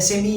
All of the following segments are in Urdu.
SME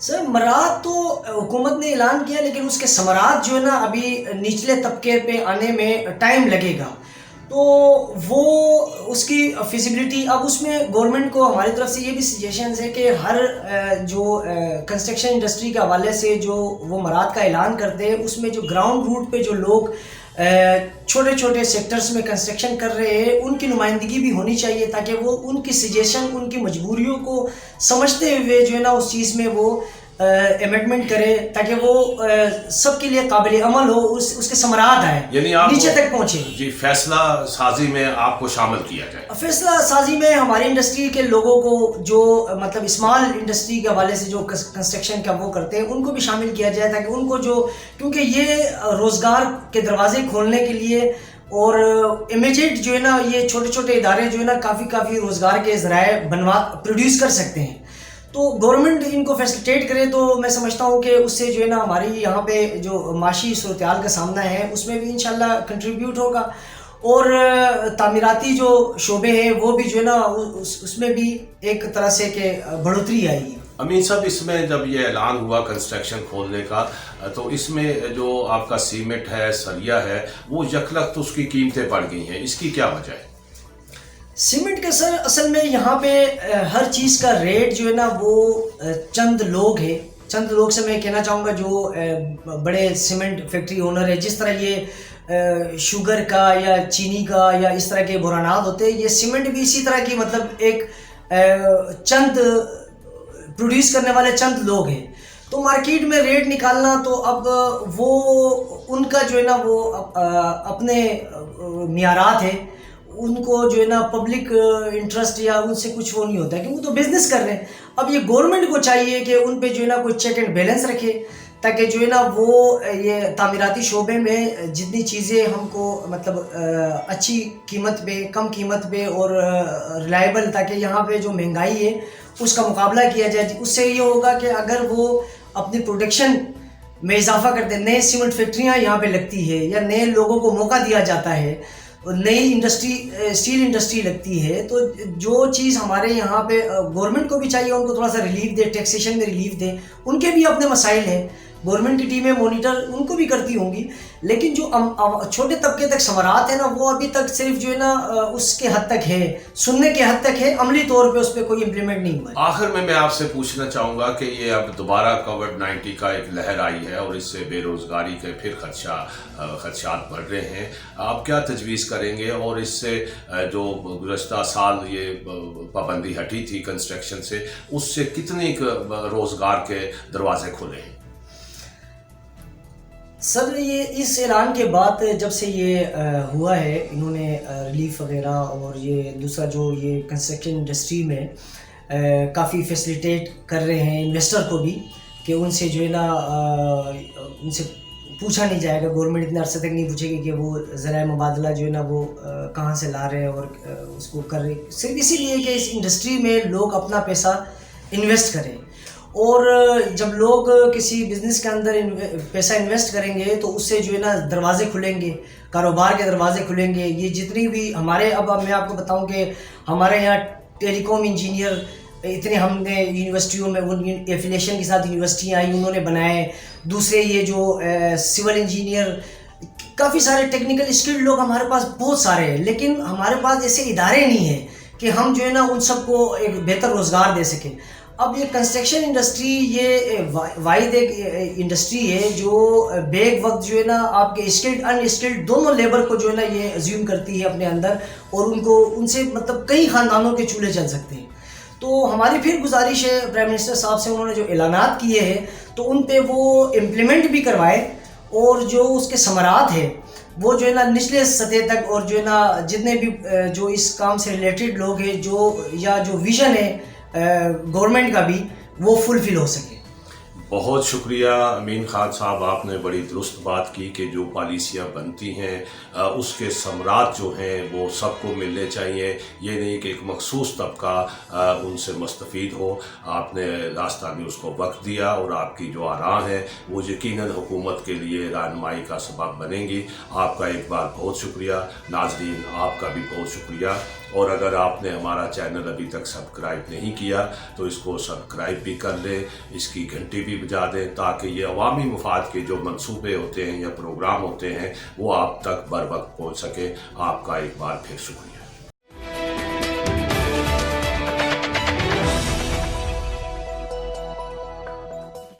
سر مراد تو حکومت نے اعلان کیا، لیکن اس کے ثمرات جو ہے نا ابھی نچلے طبقے پہ آنے میں ٹائم لگے گا، تو وہ اس کی فیزیبلٹی اب اس میں گورنمنٹ کو ہماری طرف سے یہ بھی سجیشنز ہے کہ ہر جو کنسٹرکشن انڈسٹری کے حوالے سے جو وہ مراد کا اعلان کرتے ہیں، اس میں جو گراؤنڈ روٹ پہ جو لوگ چھوٹے چھوٹے سیکٹرز میں کنسٹرکشن کر رہے ہیں ان کی نمائندگی بھی ہونی چاہیے، تاکہ وہ ان کی سجیشن، ان کی مجبوریوں کو سمجھتے ہوئے جو ہے نا اس چیز میں وہ امینڈمنٹ کرے، تاکہ وہ سب کے لیے قابل عمل ہو، اس کے ثمرات آئیں، یعنی آپ نیچے تک پہنچے. جی فیصلہ سازی میں آپ کو شامل کیا جائے. فیصلہ سازی میں ہماری انڈسٹری کے لوگوں کو جو مطلب اسمال انڈسٹری کے حوالے سے جو کنسٹرکشن کا وہ کرتے ہیں ان کو بھی شامل کیا جائے، تاکہ ان کو جو، کیونکہ یہ روزگار کے دروازے کھولنے کے لیے اور امیجیٹ جو ہے نا یہ چھوٹے چھوٹے ادارے جو ہے نا کافی روزگار کے ذرائع پروڈیوس کر سکتے ہیں. تو گورنمنٹ ان کو فیسلیٹیٹ کرے تو میں سمجھتا ہوں کہ اس سے جو ہے نا ہماری یہاں پہ جو معاشی صورتحال کا سامنا ہے اس میں بھی انشاءاللہ کنٹریبیوٹ ہوگا، اور تعمیراتی جو شعبے ہیں وہ بھی جو ہے نا اس میں بھی ایک طرح سے کہ بڑھوتری آئی ہے. امین صاحب، اس میں جب یہ اعلان ہوا کنسٹرکشن کھولنے کا تو اس میں جو آپ کا سیمنٹ ہے، سریا ہے، وہ یکلخت اس کی قیمتیں بڑھ گئی ہیں، اس کی کیا وجہ ہے؟ سیمنٹ کا سر اصل میں یہاں پہ ہر چیز کا ریٹ جو ہے نا وہ چند لوگ سے میں کہنا چاہوں گا جو بڑے سیمنٹ فیکٹری اونر ہے، جس طرح یہ شوگر کا یا چینی کا یا اس طرح کے برانات ہوتے ہیں، یہ سیمنٹ بھی اسی طرح کی مطلب ایک چند پروڈیوس کرنے والے چند لوگ ہیں. تو مارکیٹ میں ریٹ نکالنا تو اب وہ ان کا جو ہے نا وہ اپنے معیارات ہیں، ان کو جو ہے نا پبلک انٹرسٹ یا ان سے کچھ وہ نہیں ہوتا ہے، کیونکہ وہ تو بزنس کر رہے ہیں. اب یہ گورنمنٹ کو چاہیے کہ ان پہ جو ہے نا کوئی چیک اینڈ بیلنس رکھے، تاکہ جو ہے نا وہ یہ تعمیراتی شعبے میں جتنی چیزیں ہم کو مطلب اچھی قیمت پہ، کم قیمت پہ اور ریلائبل، تاکہ یہاں پہ جو مہنگائی ہے اس کا مقابلہ کیا جائے. اس سے یہ ہوگا کہ اگر وہ اپنی پروڈکشن میں اضافہ کرتے ہیں، نئے سیمنٹ فیکٹریاں یہاں پہ لگتی ہے یا نئے لوگوں کو موقع دیا جاتا ہے، نئی انڈسٹری اسٹیل انڈسٹری لگتی ہے، تو جو چیز ہمارے یہاں پہ گورنمنٹ کو بھی چاہیے ان کو تھوڑا سا ریلیف دے، ٹیکسیشن میں ریلیف دے. ان کے بھی اپنے مسائل ہیں، گورنمنٹ کی ٹیمیں مانیٹر ان کو بھی کرتی ہوں گی، لیکن جو چھوٹے طبقے تک ثمرات ہیں نا وہ ابھی تک صرف جو ہے نا اس کے حد تک ہے، سننے کے حد تک ہے، عملی طور پہ اس پہ کوئی امپلیمنٹ نہیں ہوا ہے. آخر میں آپ سے پوچھنا چاہوں گا کہ یہ اب دوبارہ کووڈ-19 کا ایک لہر آئی ہے اور اس سے بے روزگاری کے پھر خدشات بڑھ رہے ہیں. آپ کیا تجویز کریں گے، اور اس سے جو گزشتہ سال یہ پابندی ہٹی تھی کنسٹرکشن سے، اس سے کتنی روزگار کے دروازے کھلے ہیں؟ سر یہ اس اعلان کے بعد جب سے یہ ہوا ہے، انہوں نے ریلیف وغیرہ اور یہ دوسرا جو یہ کنسٹرکشن انڈسٹری میں کافی فیسلیٹیٹ کر رہے ہیں انویسٹر کو بھی، کہ ان سے جو ہے نا ان سے پوچھا نہیں جائے گا، گورنمنٹ اتنے عرصے تک نہیں پوچھے گی کہ وہ ذرائع مبادلہ جو ہے نا وہ کہاں سے لا رہے ہیں اور اس کو کر رہے، صرف اسی لیے کہ اس انڈسٹری میں لوگ اپنا پیسہ انویسٹ کریں. اور جب لوگ کسی بزنس کے اندر پیسہ انویسٹ کریں گے تو اس سے جو ہے نا دروازے کھلیں گے، کاروبار کے دروازے کھلیں گے. یہ جتنی بھی ہمارے اب میں آپ کو بتاؤں کہ ہمارے یہاں ٹیلی کام انجینئر اتنے ہم نے یونیورسٹیوں میں ان ایفیلیشن کے ساتھ یونیورسٹیاں آئی انہوں نے بنائے، دوسرے یہ جو سول انجینئر، کافی سارے ٹیکنیکل اسکلڈ لوگ ہمارے پاس بہت سارے ہیں، لیکن ہمارے پاس ایسے ادارے نہیں ہیں کہ ہم جو ہے نا ان سب کو ایک بہتر روزگار دے سکیں. اب یہ کنسٹرکشن انڈسٹری یہ واحد ایک انڈسٹری ہے جو بیک وقت جو ہے نا آپ کے اسکلڈ ان اسکلڈ دونوں لیبر کو جو ہے نا یہ ایزیوم کرتی ہے اپنے اندر، اور ان سے مطلب کئی خاندانوں کے چولہے چل سکتے ہیں. تو ہماری پھر گزارش ہے پرائم منسٹر صاحب سے، انہوں نے جو اعلانات کیے ہیں تو ان پہ وہ امپلیمنٹ بھی کروائے، اور جو اس کے ثمرات ہیں وہ جو ہے نا نچلے سطح تک، اور جو ہے نا جتنے بھی جو اس کام سے ریلیٹڈ لوگ ہیں جو ویژن ہے گورنمنٹ کا بھی، وہ فلفل ہو سکے. بہت شکریہ امین خان صاحب، آپ نے بڑی درست بات کی کہ جو پالیسیاں بنتی ہیں اس کے ثمرات جو ہیں وہ سب کو ملنے چاہیے، یہ نہیں کہ ایک مخصوص طبقہ ان سے مستفید ہو. آپ نے راستہ نیوز کو وقت دیا اور آپ کی جو آراء ہیں وہ یقیناً حکومت کے لیے رہنمائی کا سبب بنیں گی. آپ کا ایک بار بہت شکریہ. ناظرین، آپ کا بھی بہت شکریہ. اور اگر آپ نے ہمارا چینل ابھی تک سبسکرائب نہیں کیا تو اس کو سبسکرائب بھی کر لیں، اس کی گھنٹی بھی بجا دیں تاکہ یہ عوامی مفاد کے جو منصوبے ہوتے ہیں یا پروگرام ہوتے ہیں وہ آپ تک بر وقت پہنچ سکے۔ آپ کا ایک بار پھر شکریہ۔